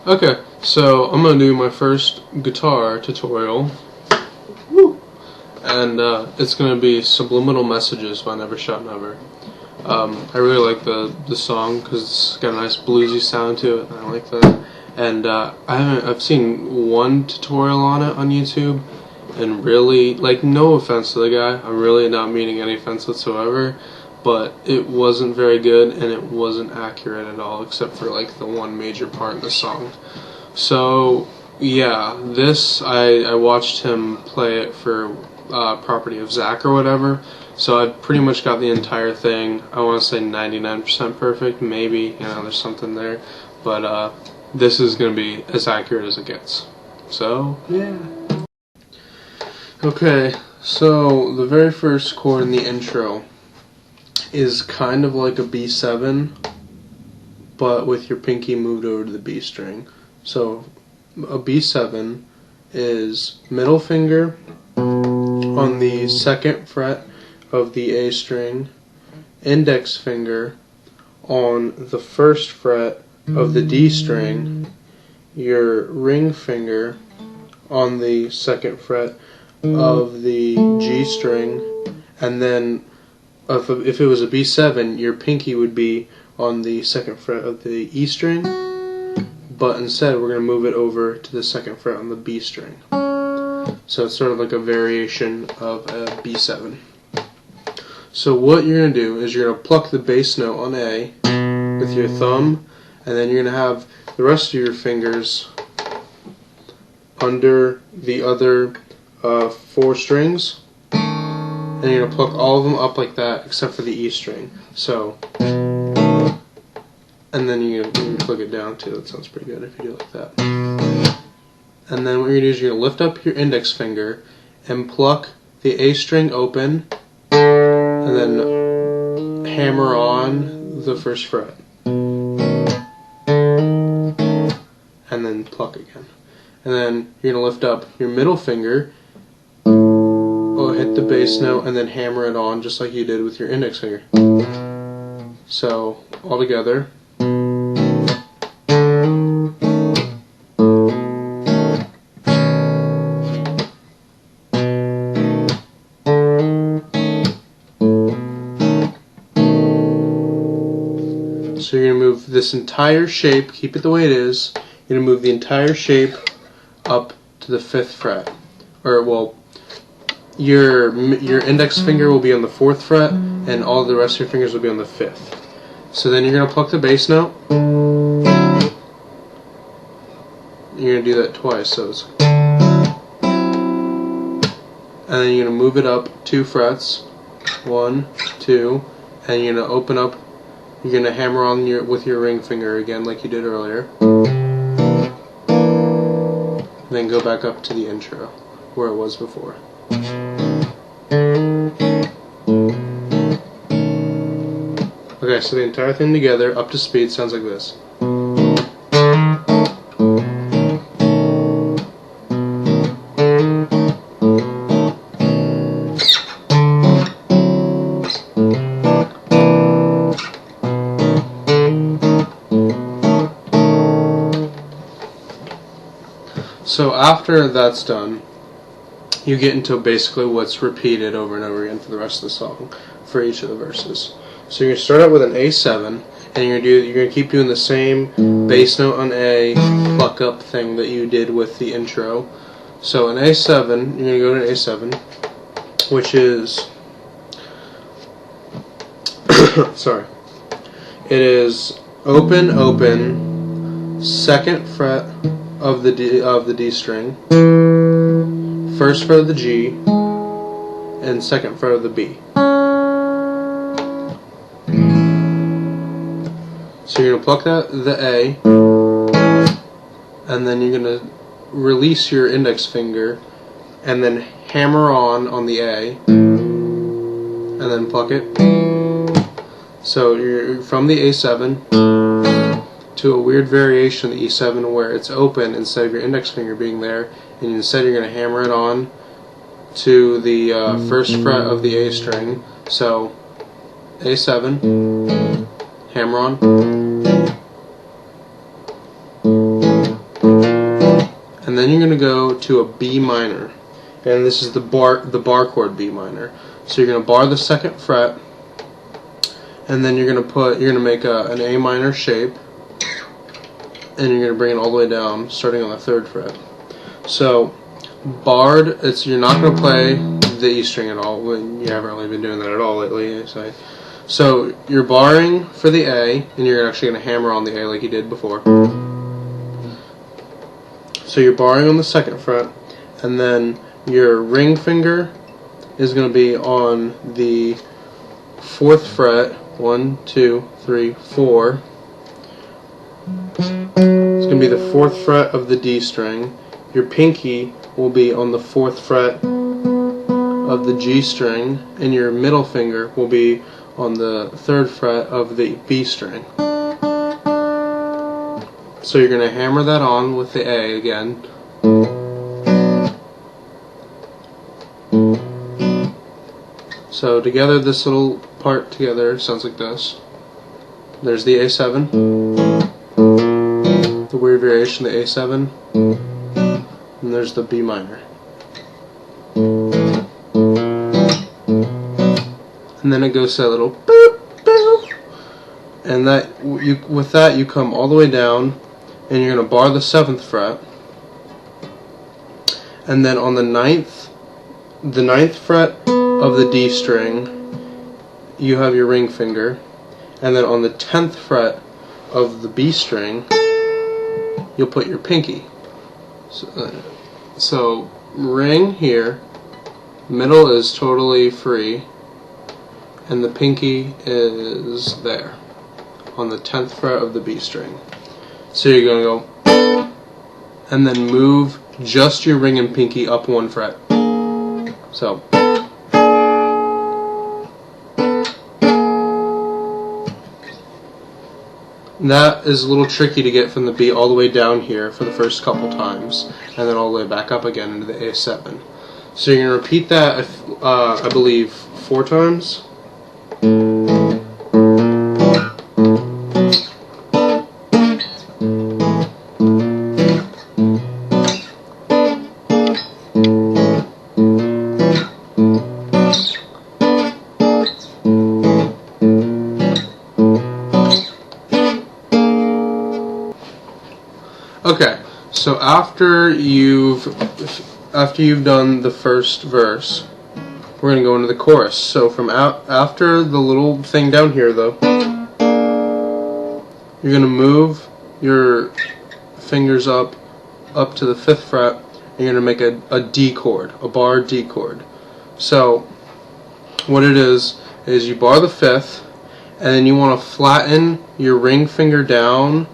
Okay, so I'm going to do my first guitar tutorial. Woo! And it's going to be Subliminal Messages by Never Shot Never. I really like the song because it's got a nice bluesy sound to it, and I like that. And I've seen one tutorial on it on YouTube, and really, like, no offense to the guy, I'm really not meaning any offense whatsoever, but it wasn't very good and it wasn't accurate at all, except for like the one major part in the song. So yeah, this I watched him play it for Property of Zach or whatever. So I pretty much got the entire thing. I want to say 99% perfect, maybe, there's something there, but this is going to be as accurate as it gets. So yeah. Okay, so the very first chord in the intro is kind of like a B7, but with your pinky moved over to the B string. So a B7 is middle finger on the second fret of the A string, index finger on the first fret of the D string, your ring finger on the second fret of the G string, and then if it was a B7, your pinky would be on the second fret of the E string, but instead we're going to move it over to the second fret on the B string. So it's sort of like a variation of a B7. So what you're going to do is you're going to pluck the bass note on A with your thumb, and then you're going to have the rest of your fingers under the other 4 strings, and you're going to pluck all of them up like that except for the E string. So, and then you can pluck it down too. That sounds pretty good if you do it like that. And then what you're going to do is you're going to lift up your index finger and pluck the A string open, and then hammer on the first fret, and then pluck again. And then you're going to lift up your middle finger, hit the bass note, and then hammer it on just like you did with your index finger. So, all together. So you're going to move this entire shape, keep it the way it is, you're going to move the entire shape up to the 5th fret. Or, well, your index finger will be on the 4th fret, and all the rest of your fingers will be on the 5th. So then you're going to pluck the bass note. You're going to do that twice. So it's, and then you're going to move it up 2 frets. 1, 2, and you're going to open up. You're going to hammer on with your ring finger again like you did earlier. And then go back up to the intro where it was before. Okay, so the entire thing together, up to speed, sounds like this. So after that's done, you get into basically what's repeated over and over again for the rest of the song for each of the verses. So you're going to start out with an A7, and you're going to keep doing the same bass note on A, pluck up thing that you did with the intro. So an A7, you're going to go to an A7, which is sorry. It is open, open, 2nd fret of the D string, 1st fret of the G, and 2nd fret of the B. So you're going to pluck the A, and then you're going to release your index finger, and then hammer on the A, and then pluck it. So you're from the A7 to a weird variation of the E7 where it's open instead of your index finger being there, and instead you're going to hammer it on to the 1st fret of the A string. So A7, hammer on, and then you're going to go to a B minor, and this is the bar chord B minor. So you're going to bar the 2nd fret, and then you're going to make an A minor shape, and you're going to bring it all the way down, starting on the 3rd fret. So barred, you're not going to play the E string at all. When you haven't really been doing that at all lately. So you're barring for the A, and you're actually going to hammer on the A like you did before. So you're barring on the 2nd fret, and then your ring finger is going to be on the 4th fret. 1, 2, 3, 4. It's going to be the 4th fret of the D string. Your pinky will be on the 4th fret of the G string, and your middle finger will be on the 3rd fret of the B string. So you're going to hammer that on with the A again. So together, this little part together sounds like this. There's the A7, the weird variation of the A7, and there's the B minor. And then it goes to that little boop, boop. And with that you come all the way down, and you're going to bar the 7th fret, and then on the 9th fret of the D string, you have your ring finger, and then on the 10th fret of the B string, you'll put your pinky. So ring here, middle is totally free, and the pinky is there on the 10th fret of the B string. So you're going to go, and then move just your ring and pinky up 1 fret. So that is a little tricky to get from the B all the way down here for the first couple times, and then all the way back up again into the A7. So you're going to repeat that, I believe, 4 times. Okay, so after you've done the first verse, we're going to go into the chorus. So from after the little thing down here, though, you're going to move your fingers up to the 5th fret, and you're going to make a D chord, a bar D chord. So what it is you bar the 5th, and then you want to flatten your ring finger down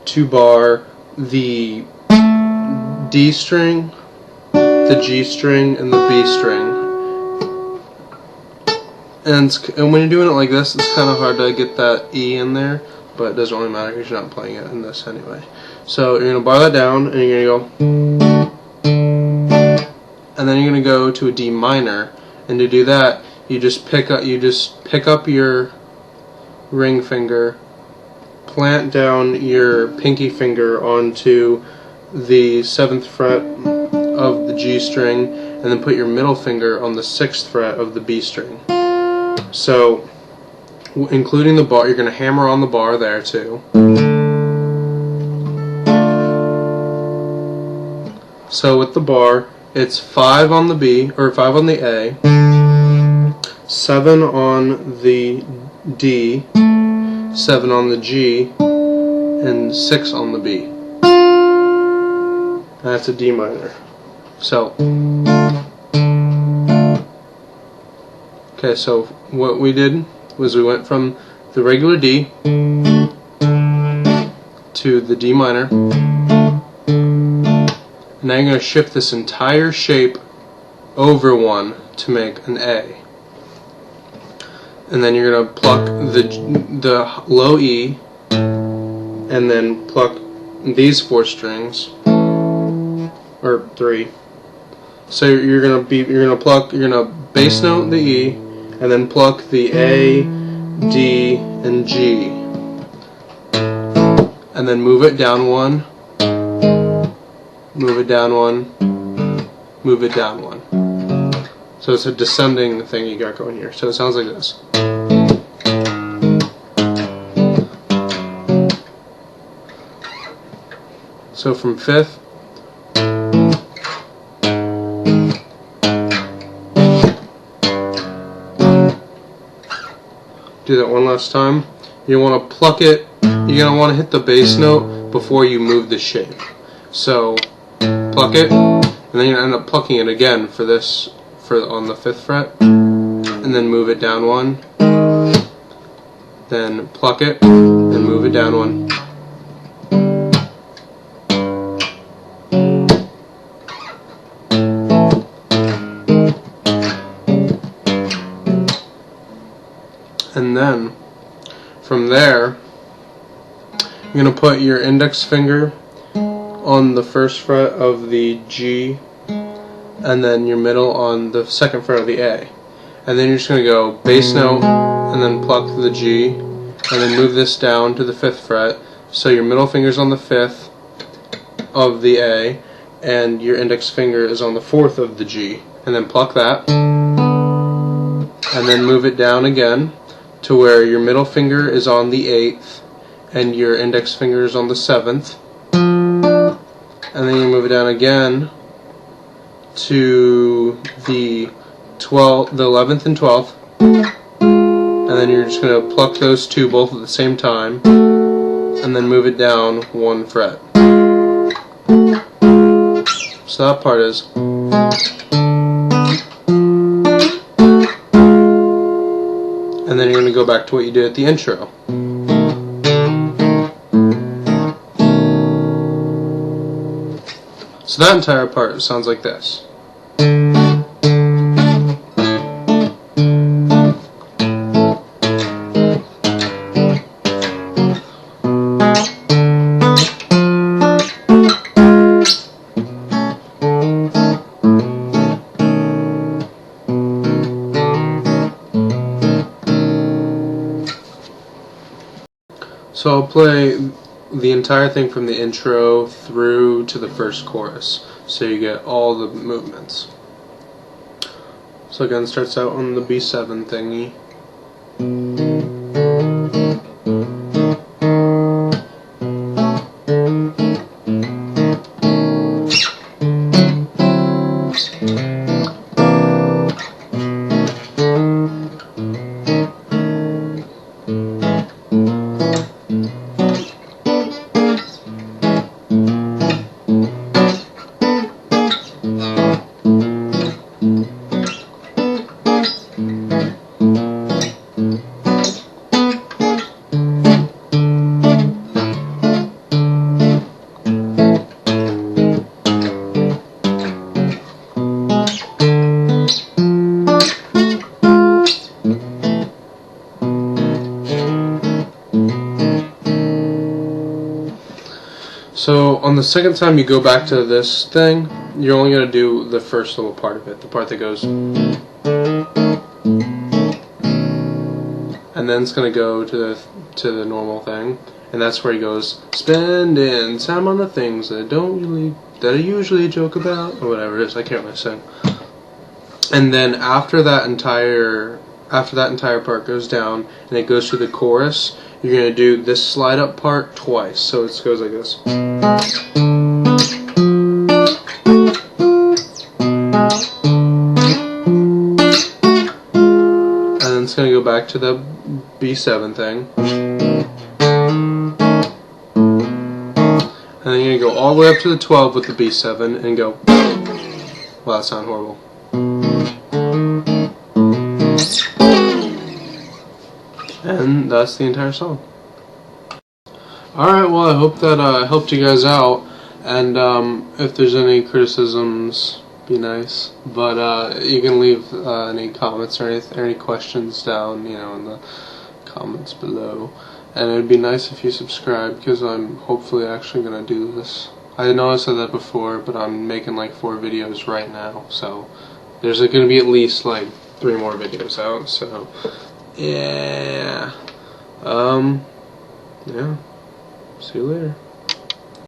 to bar the D string, the G string, and the B string. And when you're doing it like this, it's kind of hard to get that E in there, but it doesn't really matter because you're not playing it in this anyway. So you're going to bar that down, and you're going to go, and then you're going to go to a D minor, and to do that, you just pick up your ring finger, plant down your pinky finger onto the 7th fret of the G string, and then put your middle finger on the 6th fret of the B string. So, including the bar, you're going to hammer on the bar there too. So with the bar, it's 5 on the B, or 5 on the A, 7 on the D, 7 on the G, and 6 on the B. That's a D minor. So, okay, so what we did was we went from the regular D to the D minor. Now you're going to shift this entire shape over 1 to make an A. And then you're going to pluck the low E, and then pluck these 4 strings, or 3. So you're going to bass note the E, and then pluck the A, D, and G, and then move it down 1, move it down one, move it down one. So it's a descending thing you got going here. So it sounds like this. So from 5th, do that one last time. You want to pluck it. You're going to want to hit the bass note before you move the shape. So pluck it, and then you end up plucking it again for this, on the 5th fret, and then move it down one. Then pluck it and move it down one. And then from there, you're going to put your index finger on the 1st fret of the G, and then your middle on the 2nd fret of the A. And then you're just going to go bass note, and then pluck the G, and then move this down to the 5th fret. So your middle finger's on the 5th of the A, and your index finger is on the 4th of the G. And then pluck that, and then move it down again to where your middle finger is on the 8th and your index finger is on the 7th, and then you move it down again to the 11th and 12th, and then you're just going to pluck those two both at the same time and then move it down one fret. So that part is. And then you're going to go back to what you did at the intro. So that entire part sounds like this. So I'll play the entire thing from the intro through to the first chorus, so you get all the movements. So again, it starts out on the B7 thingy. So on the second time you go back to this thing, you're only going to do the first little part of it, the part that goes, and then it's going to go to the normal thing, and that's where he goes, spending time on the things that I usually joke about, or whatever it is. I can't really sing. And then after that entire part goes down and it goes to the chorus, you're going to do this slide up part twice. So it goes like this. And then it's going to go back to the B7 thing. And then you're going to go all the way up to the 12 with the B7 and go, wow, that sounds horrible. And that's the entire song. Alright, well, I hope that helped you guys out. And if there's any criticisms, be nice. But you can leave any comments or any questions down, in the comments below. And it would be nice if you subscribe, because I'm hopefully actually going to do this. I know I said that before, but I'm making like 4 videos right now. So there's going to be at least like 3 more videos out. So yeah. Yeah. See you later.